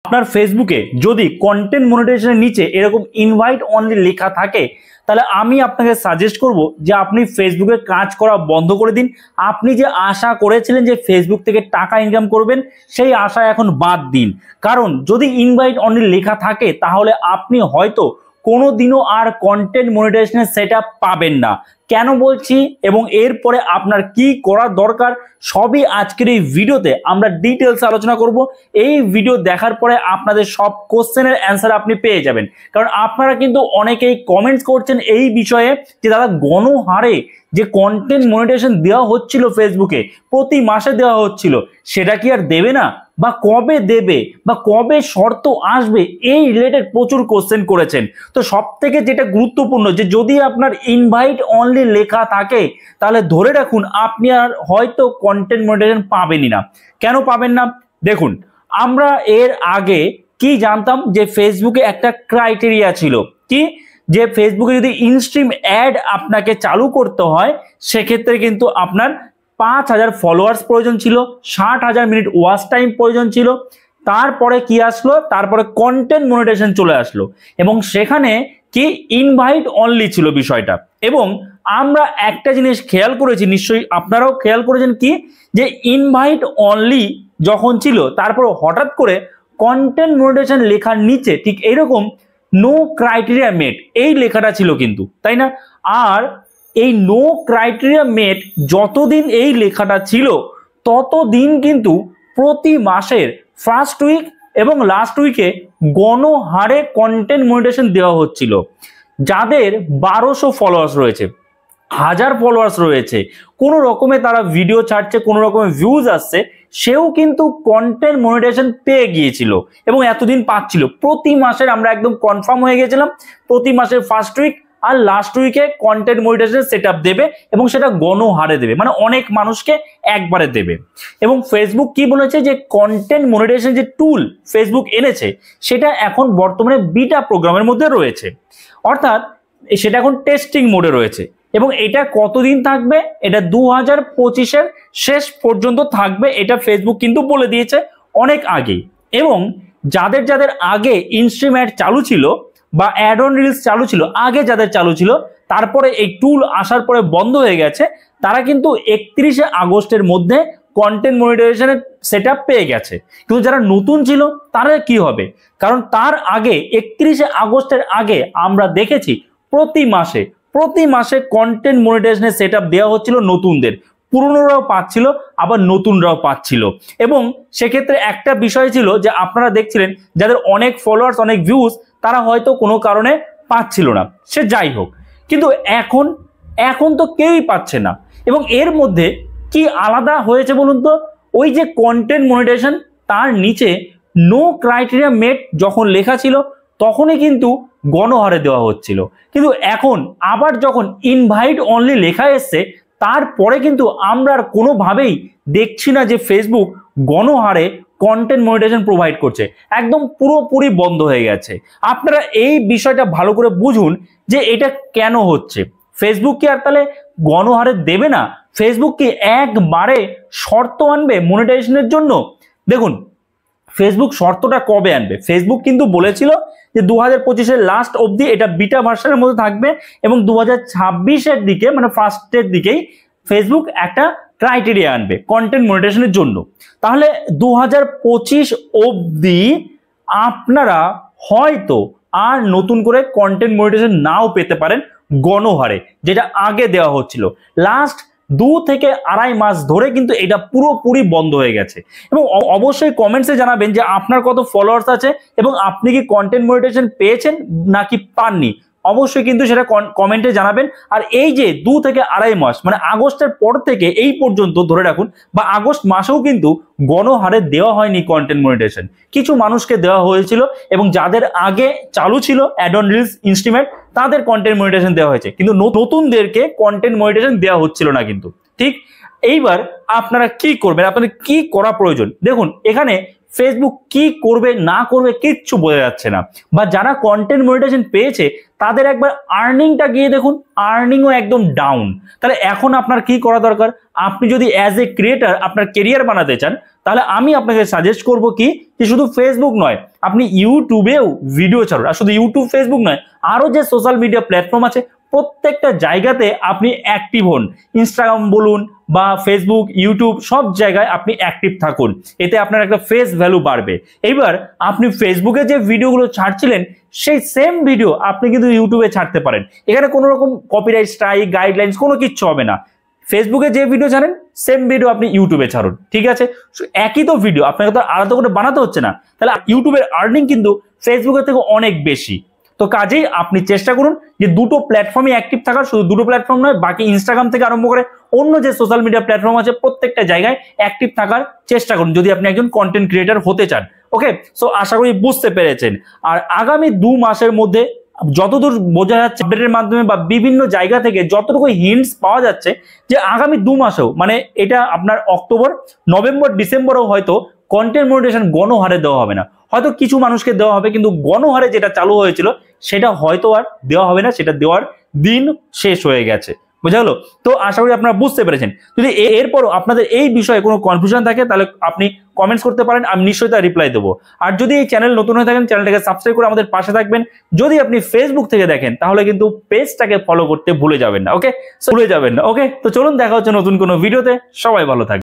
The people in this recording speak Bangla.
আপনার ফেসবুকে যদি কন্টেন্ট মনিটাইজেশনের নিচে এরকম ইনভাইট অনলি লেখা থাকে তাহলে আমি আপনাকে সাজেস্ট করব যে আপনি ফেসবুকে কাজ করা বন্ধ করে দিন। আপনি যে আশা করেছিলেন যে ফেসবুক থেকে টাকা ইনকাম করবেন সেই আশা এখন বাদ দিন, কারণ যদি ইনভাইট অনলি লেখা থাকে তাহলে আপনি হয়তো কোনোদিনও আর কন্টেন্ট মনিটাইজেশনের সেটআপ পাবেন না। কেন বলছি এবং এরপরে আপনার কি করা দরকার সবই আজকের এই ভিডিওতে আমরা ডিটেলস আলোচনা করব। এই ভিডিও দেখার পরে আপনাদের সব কোশ্চেনের অ্যান্সার আপনি পেয়ে যাবেন, কারণ আপনারা কিন্তু অনেকেই কমেন্টস করছেন এই বিষয়ে যে দাদা গণহারে যে কন্টেন্ট মনিটাইজেশন দেওয়া হচ্ছিল ফেসবুকে, প্রতি মাসে দেওয়া হচ্ছিল, সেটা কি আর দেবে না বা কবে দেবে বা কবে শর্ত আসবে, এই রিলেটেড প্রচুর কোশ্চেন করেছেন। তো সব থেকে যেটা গুরুত্বপূর্ণ যে যদি আপনার ইনভাইট অনলি লেখা থাকে তাহলে ধরে রাখুন আপনি আর হয়তো কন্টেন্ট মনিটাইজেশন পাবেনই না। কেন পাবেন না? দেখুন, আমরা এর আগে কি জানতাম যে ফেসবুকে একটা ক্রাইটেরিয়া ছিল কি, যে ফেসবুকে যদি ইনস্ট্রিম অ্যাড আপনাকে চালু করতে হয় সেক্ষেত্রে কিন্তু আপনার 5000 ফলোয়ার্স প্রয়োজন ছিল, 60,000 মিনিট ওয়াচ টাইম প্রয়োজন ছিল। তারপরে কি আসলো? তারপরে কন্টেন্ট মনিটাইজেশন চলে আসলো এবং সেখানে কি ইনভাইট অনলি ছিল বিষয়টা। এবং আমরা একটা জিনিস খেয়াল করেছি, নিশ্চয়ই আপনারাও খেয়াল করেছেন কি, যে ইনভাইট অনলি যখন ছিল তারপর হঠাৎ করে কন্টেন্ট মনিটাইজেশন লেখার নিচে ঠিক এইরকম নো ক্রাইটেরিয়া মেট এই লেখাটা ছিল কিন্তু, তাই না? আর এই নো ক্রাইটেরিয়া মেট যতদিন এই লেখাটা ছিল ততদিন কিন্তু প্রতি মাসের ফার্স্ট উইক এবং লাস্ট উইকে গণহারে কন্টেন্ট মনিটাইজেশন দেওয়া হচ্ছিল। যাদের 1200 ফলোয়ার্স রয়েছে, 1000 ফলোয়ার্স রয়েছে, কোনো রকমে তারা ভিডিও ছাড়ছে, কোনো রকমে ভিউজ আসছে, সেও কিন্তু কন্টেন্ট মনিটাইজেশন পেয়ে গিয়েছিল এবং এতদিন পাচ্ছিল। প্রতি মাসের আমরা একদম কনফার্ম হয়ে গেছিলাম প্রতি মাসের ফার্স্ট উইক আর লাস্ট উইকে কন্টেন্ট মনিটাইজেশন সেটআপ দেবে এবং সেটা গণহারে দেবে, মানে অনেক মানুষকে একবারে দেবে। এবং ফেসবুক কি বলেছে যে কন্টেন্ট মনিটাইজেশন যে টুল ফেসবুক এনেছে সেটা এখন বর্তমানে বিটা প্রোগ্রামের মধ্যে রয়েছে, অর্থাৎ সেটা এখন টেস্টিং মোডে রয়েছে এবং এটা কতদিন থাকবে? এটা 2025-এর শেষ পর্যন্ত থাকবে, এটা ফেসবুক কিন্তু বলে দিয়েছে অনেক আগেই। এবং যাদের যাদের আগে ইনস্ট্রিম অ্যাড চালু ছিল বা অ্যাড অন রিলস চালু ছিল, আগে যাদের চালু ছিল তারপরে এই টুল আসার পরে বন্ধ হয়ে গেছে, তারা কিন্তু 31শে আগস্টের মধ্যে কন্টেন্ট মনিটাইজেশনের সেটআপ পেয়ে গেছে। কিন্তু যারা নতুন ছিল তারা কি হবে? কারণ তার আগে 31শে আগস্টের আগে আমরা দেখেছি প্রতি মাসে কন্টেন্ট মনিটাইজেশনের সেটআপ দেওয়া হচ্ছিল নতুনদের, পুরনোরাও পাচ্ছিল আবার নতুনরাও পাচ্ছিল। এবং সেক্ষেত্রে একটা বিষয় ছিল যে আপনারা দেখছিলেন যাদের অনেক ফলোয়ার্স অনেক ভিউজ তারা হয়তো কোনো কারণে পাচ্ছিল না, সে যাই হোক, কিন্তু এখন তো কেউই পাচ্ছে না। এবং এর মধ্যে কি আলাদা হয়েছে বলুন তো? ওই যে কন্টেন্ট মনিটাইজেশন তার নিচে নো ক্রাইটেরিয়া মেট যখন লেখা ছিল তখনই কিন্তু গণহারে দেওয়া হচ্ছিল, কিন্তু এখন আবার যখন ইনভাইট অনলি লেখা এসছে তারপরে কিন্তু আমরা আর কোনোভাবেই দেখছি না যে ফেসবুক গণহারে কন্টেন্ট মনিটাইজেশন প্রোভাইড করছে, একদম পুরোপুরি বন্ধ হয়ে গেছে। আপনারা এই বিষয়টা ভালো করে বুঝুন যে এটা কেন হচ্ছে। ফেসবুক কি আর তাহলে গণহারে দেবে না? ফেসবুক কি একবারে শর্ত আনবে মনিটাইজেশনের জন্য? দেখুন, ফেসবুক শর্তটা কবে আনবে? ফেসবুক কিন্তু বলেছিল যে 2025-এর লাস্ট অবধি এটা বিটা ভার্সনের মধ্যে থাকবে এবং 2026-এর দিকে মানে ফার্স্টের দিকেই ফেসবুক একটা ক্রাইটেরিয়া আনবে কন্টেন্ট মনিটাইজেশনের জন্য। তাহলে 2025 অবধি আপনারা হয়তো আর নতুন করে কন্টেন্ট মনিটাইজেশন নাও পেতে পারেন গণহারে, যেটা আগে দেওয়া হচ্ছিল। লাস্ট 2 থেকে 2.5 মাস ধরে কিন্তু এটা পুরোপুরি বন্ধ হয়ে গেছে। এবং অবশ্যই কমেন্টসে জানাবেন যে আপনার কত ফলোয়ার্স আছে এবং আপনি কি কন্টেন্ট মনিটাইজেশন পেয়েছেন নাকি পাননি, অবশ্যই কিন্তু সেটা কমেন্টে জানাবেন। আর এই যে 2 থেকে 2.5 মাস মানে আগস্টের পর থেকে এই পর্যন্ত ধরে রাখুন, বা আগস্ট মাসেও কিন্তু গণহারে দেওয়া হয়নি কন্টেন্ট মনিটাইজেশন, কিছু মানুষকে দেওয়া হয়েছিল এবং যাদের আগে চালু ছিল অ্যাড অন রিলস ইনস্ট্রিমেন্ট তাদের কন্টেন্ট মনিটাইজেশন দেওয়া হয়েছে, কিন্তু নতুনদেরকে কন্টেন্ট মনিটাইজেশন দেওয়া হচ্ছিল না কিন্তু। ঠিক এইবার আপনারা কি করবেন, আপনাদের কি করা প্রয়োজন? দেখুন, এখানে ফেসবুক কি করবে না করবে কিচ্ছু বোঝা যাচ্ছে না, বা যারা কন্টেন্ট মনিটাইজেশন পেয়েছে তাদের একবার আর্নিংটা গিয়ে দেখুন, আর্নিংও একদম ডাউন। তাহলে এখন আপনার কি করা দরকার? আপনি যদি অ্যাজ এ ক্রিয়েটার আপনার কেরিয়ার বানাতে চান তাহলে আমি আপনাকে সাজেস্ট করব কি, যে শুধু ফেসবুক নয় আপনি ইউটিউবেও ভিডিও ছাড়ুন। আর শুধু ইউটিউব ফেসবুক নয়, আরো যে সোশ্যাল মিডিয়া প্ল্যাটফর্ম আছে প্রত্যেকটা জায়গাতে আপনি অ্যাক্টিভ হন। ইনস্টাগ্রাম বলুন বা ফেসবুক, ইউটিউব, সব জায়গায় আপনি অ্যাক্টিভ থাকুন, এতে আপনার একটা ফেস ভ্যালু বাড়বে। এবার আপনি ফেসবুকে যে ভিডিওগুলো ছাড়ছিলেন সেই সেম ভিডিও আপনি কিন্তু ইউটিউবে ছাড়তে পারেন। এখানে কোনো রকম কপিরাইট স্ট্রাইক, গাইডলাইন্স কোনো কিচ্ছু হবে না। ফেসবুকে যে ভিডিও ছাড়েন সেম ভিডিও আপনি ইউটিউবে ছাড়ুন, ঠিক আছে? একই তো ভিডিও, আপনাকে তো আলাদা করে বানাতে হচ্ছে না। তাহলে ইউটিউবের আর্নিং কিন্তু ফেসবুকের থেকে অনেক বেশি। তো কাজেই আপনি চেষ্টা করুন যে দুটো প্ল্যাটফর্মে অ্যাক্টিভ থাকার। শুধু দুটো প্ল্যাটফর্ম নয়, বাকি ইনস্টাগ্রাম থেকে আরম্ভ করে অন্য যে সোশ্যাল মিডিয়া প্ল্যাটফর্ম আছে প্রত্যেকটা জায়গায় অ্যাক্টিভ থাকার চেষ্টা করুন যদি আপনি একজন কন্টেন্ট ক্রিয়েটর হতে চান। ওকে, সো আশা করি বুঝতে পেরেছেন। আর আগামী 2 মাসের মধ্যে যতদূর বোঝা যাচ্ছে আপডেটের মাধ্যমে বা বিভিন্ন জায়গা থেকে যতটুকু হিন্টস পাওয়া যাচ্ছে যে আগামী 2 মাসেও, মানে এটা আপনার অক্টোবর, নভেম্বর, ডিসেম্বরেও হয়তো কন্টেন্ট মনিটাইজেশন গণহারে দেওয়া হবে না। হয়তো কিছু মানুষকে দেওয়া হবে, কিন্তু গণহারে যেটা চালু হয়েছিল সেটা হয়তো আর দেওয়া হবে না, সেটা দেওয়ার দিন শেষ হয়ে গেছে। বোঝা গেল? তো আশা করি আপনারা বুঝতে পেরেছেন। যদি এরপরও আপনাদের এই বিষয়ে কোনো কনফিউশন থাকে তাহলে আপনি কমেন্টস করতে পারেন, আমি নিশ্চয়ই তার রিপ্লাই দেবো। আর যদি এই চ্যানেল নতুন হয়ে থাকেন চ্যানেলটাকে সাবস্ক্রাইব করে আমাদের পাশে থাকবেন। যদি আপনি ফেসবুক থেকে দেখেন তাহলে কিন্তু পেজটাকে ফলো করতে ভুলে যাবেন না। ওকে, তো চলুন দেখা হচ্ছে নতুন কোনো ভিডিওতে। সবাই ভালো থাকবেন।